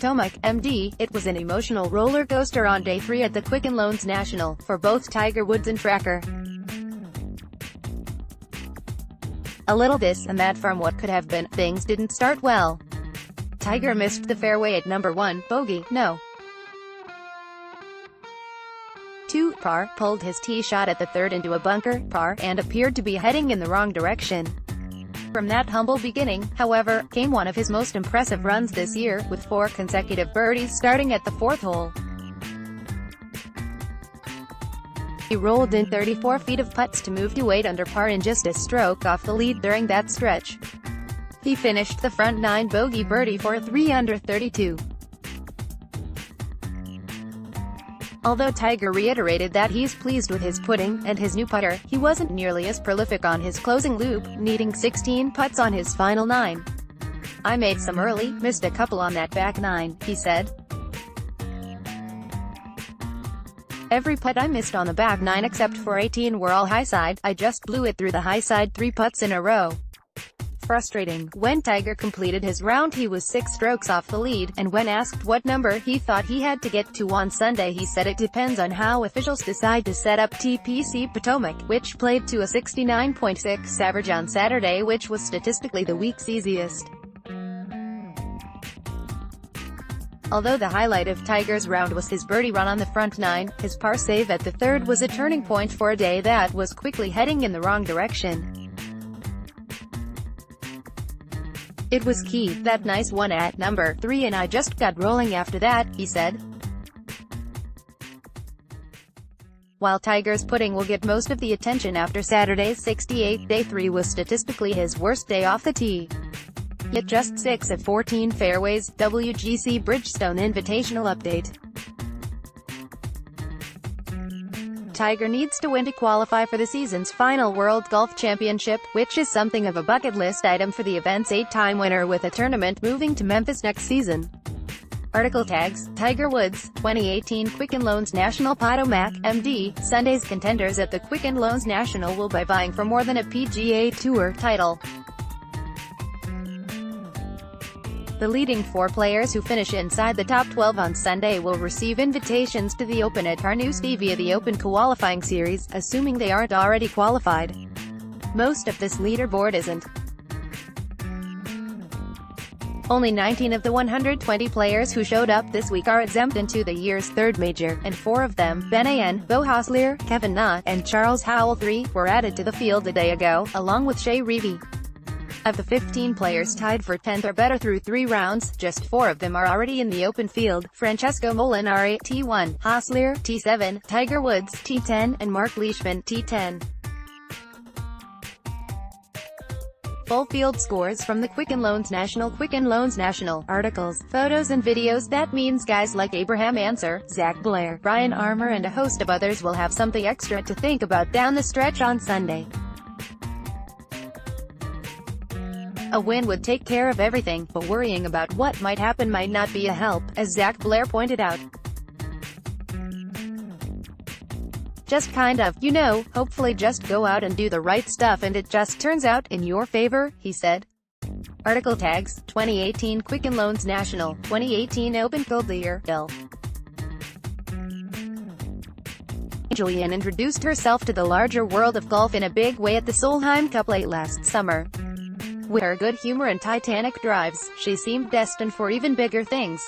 POTOMAC, MD. It was an emotional roller coaster on day 3 at the Quicken Loans National, for both Tiger Woods and Tracker. A little this and that from what could have been, things didn't start well. Tiger missed the fairway at number 1, bogey, no. 2, par, pulled his tee shot at the third into a bunker, par, and appeared to be heading in the wrong direction. From that humble beginning, however, came one of his most impressive runs this year, with 4 consecutive birdies starting at the 4th hole. He rolled in 34 feet of putts to move to 8 under par in just a stroke off the lead during that stretch. He finished the front 9 bogey birdie for 3 under 32. Although Tiger reiterated that he's pleased with his putting and his new putter, he wasn't nearly as prolific on his closing loop, needing 16 putts on his final 9. "I made some early, missed a couple on that back 9, he said. "Every putt I missed on the back 9 except for 18 were all high side. I just blew it through the high side 3 putts in a row." Frustrating. When Tiger completed his round, he was 6 strokes off the lead, and when asked what number he thought he had to get to on Sunday, he said it depends on how officials decide to set up TPC POTOMAC, which played to a 69.6 average on Saturday, which was statistically the week's easiest. Although the highlight of Tiger's round was his birdie run on the front 9, his par save at the third was a turning point for a day that was quickly heading in the wrong direction. "It was key, that nice one at number 3, and I just got rolling after that," he said. While Tiger's putting will get most of the attention after Saturday's 68, day 3 was statistically his worst day off the tee. Hit just 6 at 14 fairways. WGC Bridgestone Invitational update. Tiger needs to win to qualify for the season's final World Golf Championship, which is something of a bucket list item for the event's 8-time winner, with a tournament moving to Memphis next season. Article tags: Tiger Woods, 2018 Quicken Loans National POTOMAC, MD. Sunday's contenders at the Quicken Loans National will be vying for more than a PGA Tour title. The leading 4 players who finish inside the top 12 on Sunday will receive invitations to the Open at Carnoustie via the Open qualifying series, assuming they aren't already qualified. Most of this leaderboard isn't. Only 19 of the 120 players who showed up this week are exempt into the year's 3rd major, and 4 of them, Ben An, Beau Hossler, Kevin Na, and Charles Howell III, were added to the field a day ago, along with Shea Reevy. Of the 15 players tied for 10th or better through 3 rounds, just 4 of them are already in the Open field: Francesco Molinari, T1, Hossler, T7, Tiger Woods, T10, and Mark Leishman, T10. Full field scores from the Quicken Loans National. Quicken Loans National. Articles, photos and videos. That means guys like Abraham Ancer, Zach Blair, Brian Armour and a host of others will have something extra to think about down the stretch on Sunday. A win would take care of everything, but worrying about what might happen might not be a help, as Zach Blair pointed out. "Just kind of, you know, hopefully just go out and do the right stuff and it just turns out in your favor," he said. Article tags: 2018 Quicken Loans National, 2018 Open Gold Year, Bill. Julian introduced herself to the larger world of golf in a big way at the Solheim Cup late last summer. With her good humor and titanic drives, she seemed destined for even bigger things.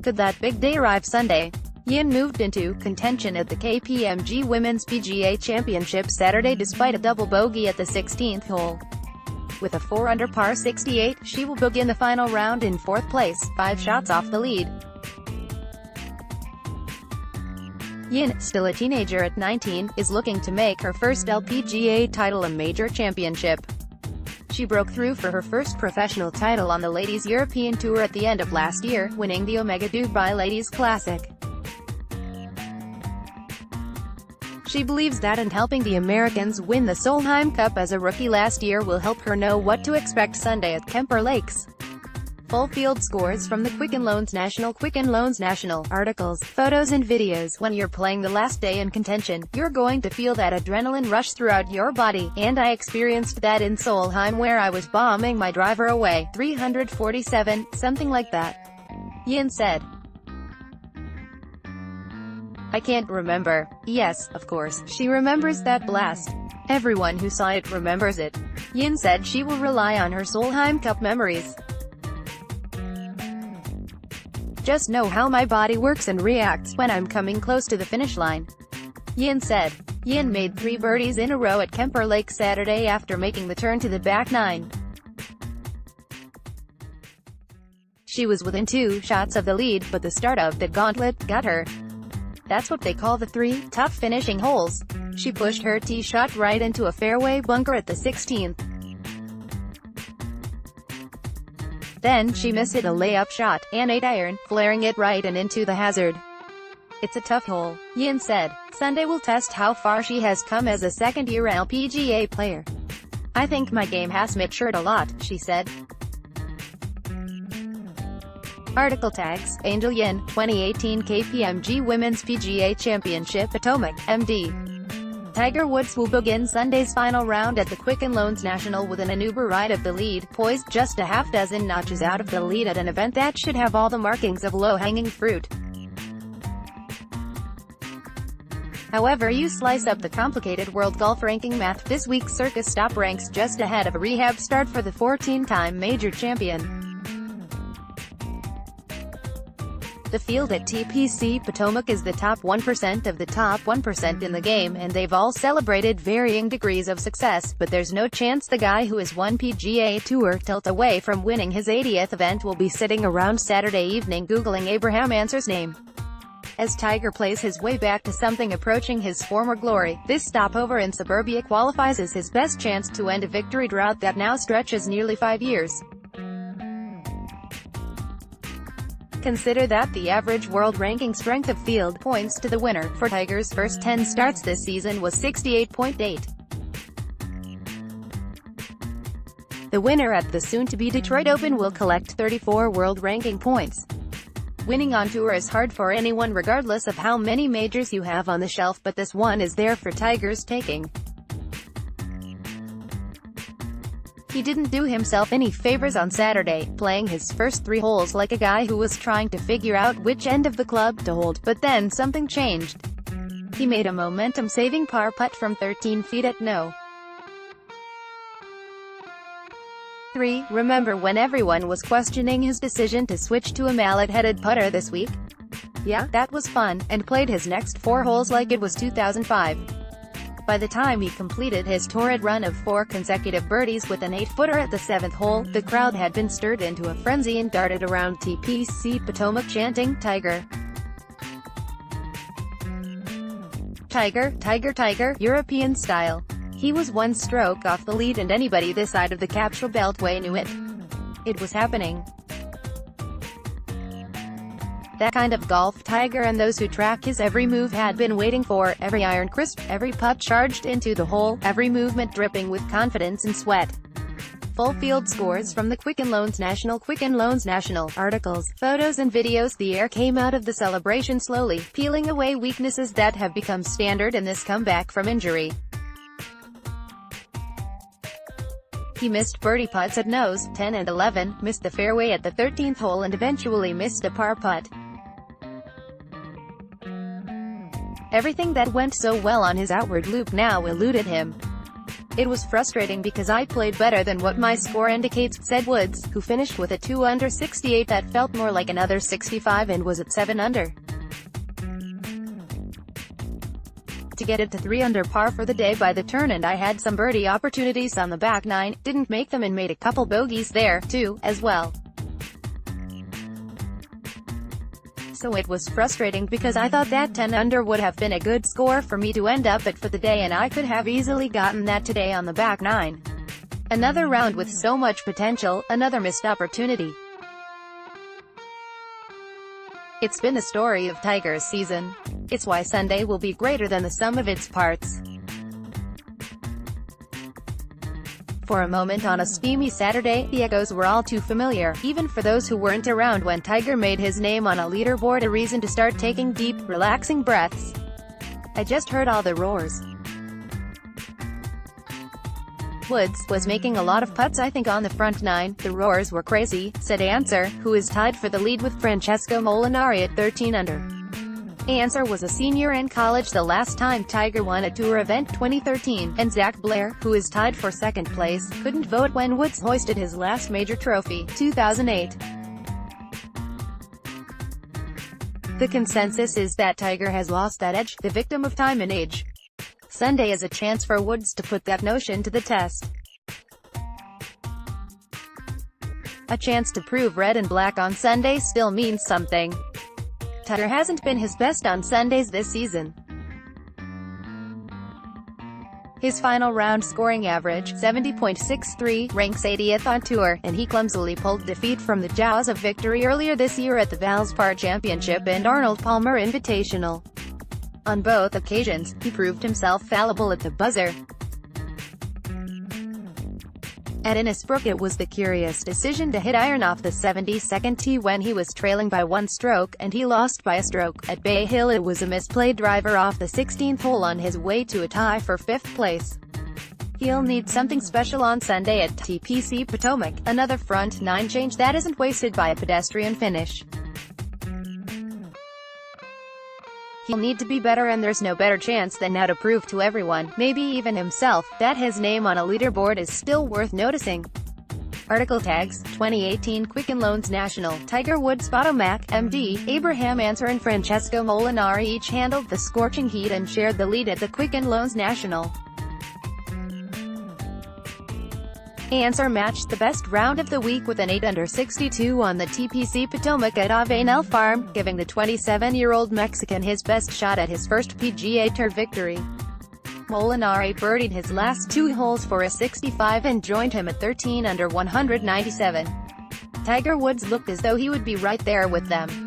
Could that big day arrive Sunday? Yin moved into contention at the KPMG Women's PGA Championship Saturday despite a double bogey at the 16th hole. With a 4 under par 68, she will begin the final round in 4th place, 5 shots off the lead. Yin, still a teenager at 19, is looking to make her first LPGA title a major championship. She broke through for her first professional title on the Ladies European Tour at the end of last year, winning the Omega Dubai Ladies Classic. She believes that, and helping the Americans win the Solheim Cup as a rookie last year will help her know what to expect Sunday at Kemper Lakes. Full field scores from the Quicken Loans National. Quicken Loans National. Articles, photos and videos. When you're playing the last day in contention, you're going to feel that adrenaline rush throughout your body, and I experienced that in Solheim where I was bombing my driver away, 347, something like that. Yin said. I can't remember. Yes, of course, she remembers that blast. Everyone who saw it remembers it. Yin said she will rely on her Solheim Cup memories. Just know how my body works and reacts when I'm coming close to the finish line. Yin said. Yin made 3 birdies in a row at Kemper Lake Saturday after making the turn to the back 9. She was within 2 shots of the lead, but the start of the gauntlet got her. That's what they call the 3 tough finishing holes. She pushed her tee shot right into a fairway bunker at the 16th. Then she missed a layup shot, an 8-iron, flaring it right and into the hazard. It's a tough hole, Yin said. Sunday will test how far she has come as a second-year LPGA player. I think my game has matured a lot, she said. Article tags, Angel Yin, 2018 KPMG Women's PGA Championship, POTOMAC, MD. Tiger Woods will begin Sunday's final round at the Quicken Loans National with an Uber ride of the lead, poised just a half-dozen notches out of the lead at an event that should have all the markings of low-hanging fruit. However you slice up the complicated world golf ranking math, this week's circus stop ranks just ahead of a rehab start for the 14-time major champion. The field at TPC Potomac is the top 1% of the top 1% in the game, and they've all celebrated varying degrees of success, but there's no chance the guy who has won PGA Tour tilt away from winning his 80th event will be sitting around Saturday evening googling Abraham Anser's name. As Tiger plays his way back to something approaching his former glory, this stopover in suburbia qualifies as his best chance to end a victory drought that now stretches nearly 5 years. Consider that the average world ranking strength of field points to the winner for Tiger's first 10 starts this season was 68.8. The winner at the soon-to-be Detroit Open will collect 34 world ranking points. Winning on tour is hard for anyone regardless of how many majors you have on the shelf, but this one is there for Tiger's taking. He didn't do himself any favors on Saturday, playing his first 3 holes like a guy who was trying to figure out which end of the club to hold, but then something changed. He made a momentum-saving par putt from 13 feet at no. 3. Remember when everyone was questioning his decision to switch to a mallet-headed putter this week? Yeah, that was fun, and played his next 4 holes like it was 2005. By the time he completed his torrid run of 4 consecutive birdies with an 8-footer at the 7th hole, the crowd had been stirred into a frenzy and darted around TPC Potomac chanting, "Tiger! Tiger, Tiger, Tiger," European style. He was 1 stroke off the lead and anybody this side of the Capsule Beltway knew it. It was happening. That kind of golf Tiger and those who track his every move had been waiting for, every iron crisp, every putt charged into the hole, every movement dripping with confidence and sweat. Full field scores from the Quicken Loans National. Quicken Loans National. Articles, photos and videos. The air came out of the celebration slowly, peeling away weaknesses that have become standard in this comeback from injury. He missed birdie putts at nose, 10 and 11, missed the fairway at the 13th hole and eventually missed a par putt. Everything that went so well on his outward loop now eluded him. It was frustrating because I played better than what my score indicates, said Woods, who finished with a 2 under 68 that felt more like another 65 and was at 7 under. To get it to 3 under par for the day by the turn, and I had some birdie opportunities on the back 9, didn't make them and made a couple bogeys there, too, as well. So it was frustrating because I thought that 10 under would have been a good score for me to end up at for the day, and I could have easily gotten that today on the back 9. Another round with so much potential, another missed opportunity. It's been the story of Tiger's season. It's why Sunday will be greater than the sum of its parts. For a moment on a steamy Saturday, the echoes were all too familiar, even for those who weren't around when Tiger made his name on a leaderboard, a reason to start taking deep, relaxing breaths. I just heard all the roars. Woods was making a lot of putts, I think, on the front nine. The roars were crazy, said Answer, who is tied for the lead with Francesco Molinari at 13 under. Answer was a senior in college the last time Tiger won a tour event, 2013, and Zach Blair, who is tied for second place, couldn't vote when Woods hoisted his last major trophy, 2008. The consensus is that Tiger has lost that edge, the victim of time and age. Sunday is a chance for Woods to put that notion to the test. A chance to prove red and black on Sunday still means something. Tiger hasn't been his best on Sundays this season. His final round scoring average, 70.63, ranks 80th on tour, and he clumsily pulled defeat from the jaws of victory earlier this year at the Valspar Championship and Arnold Palmer Invitational. On both occasions, he proved himself fallible at the buzzer. At Innisbrook, it was the curious decision to hit iron off the 72nd tee when he was trailing by 1 stroke, and he lost by a stroke. At Bay Hill, it was a misplayed driver off the 16th hole on his way to a tie for 5th place. He'll need something special on Sunday at TPC Potomac, another front nine change that isn't wasted by a pedestrian finish. He'll need to be better, and there's no better chance than now to prove to everyone, maybe even himself, that his name on a leaderboard is still worth noticing. Article tags: 2018 Quicken Loans National, Tiger Woods, POTOMAC, MD, Abraham Answer and Francesco Molinari each handled the scorching heat and shared the lead at the Quicken Loans National. Answer matched the best round of the week with an 8 under 62 on the TPC Potomac at Avenel Farm, giving the 27-year-old Mexican his best shot at his first PGA Tour victory. Molinari birdied his last 2 holes for a 65 and joined him at 13 under 197. Tiger Woods looked as though he would be right there with them.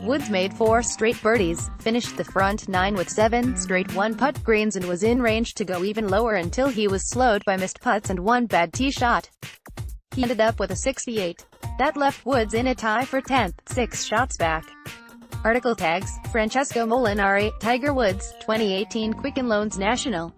Woods made 4 straight birdies, finished the front nine with 7 straight one-putt greens, and was in range to go even lower until he was slowed by missed putts and 1 bad tee shot. He ended up with a 68. That left Woods in a tie for 10th, 6 shots back. Article tags: Francesco Molinari, Tiger Woods, 2018 Quicken Loans National.